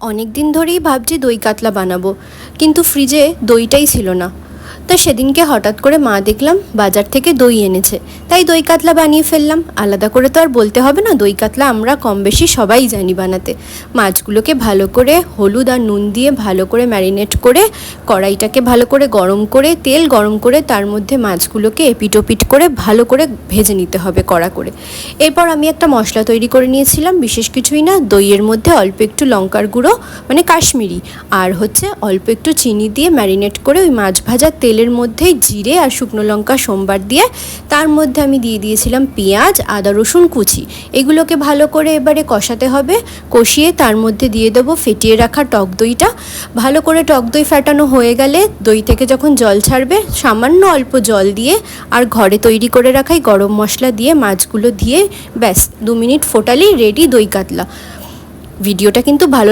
অনেক দিন ধরেই ভাবছি দই কাতলা বানাবো, কিন্তু ফ্রিজে দইটাই ছিল না। তা সেদিনকে হঠাৎ করে মা দেখলাম বাজার থেকে দই এনেছে, তাই দই কাতলা বানিয়ে ফেললাম। আলাদা করে তো আর বলতে হবে না, দই কাতলা আমরা কম বেশি সবাই জানি বানাতে। মাছগুলোকে ভালো করে হলুদ আর নুন দিয়ে ভালো করে ম্যারিনেট করে কড়াইটাকে ভালো করে গরম করে তেল গরম করে তার মধ্যে মাছগুলোকে এপিট ওপিট করে ভালো করে ভেজে নিতে হবে কড়া করে। এরপর আমি একটা মশলা তৈরি করে নিয়েছিলাম, বিশেষ কিছুই না, দইয়ের মধ্যে অল্প একটু লঙ্কার গুঁড়ো মানে কাশ্মীরি, আর হচ্ছে অল্প একটু চিনি দিয়ে ম্যারিনেট করে ওই মাছ ভাজার তেলের মধ্যেই জিরে আর শুকনো লঙ্কা সোমবার দিয়ে তার মধ্যে আমি দিয়ে দিয়েছিলাম পেঁয়াজ, আদা, রসুন কুচি। এগুলোকে ভালো করে এবারে কষাতে হবে। কষিয়ে তার মধ্যে দিয়ে দেবো ফেটিয়ে রাখা টক দইটা। ভালো করে টক দই ফেটানো হয়ে গেলে দই থেকে যখন জল ছাড়বে সামান্য অল্প জল দিয়ে আর ঘরে তৈরি করে রাখাই গরম মশলা দিয়ে মাছগুলো দিয়ে ব্যাস 2 মিনিট ফোটালেই রেডি দই কাতলা। ভিডিওটা কিন্তু ভালো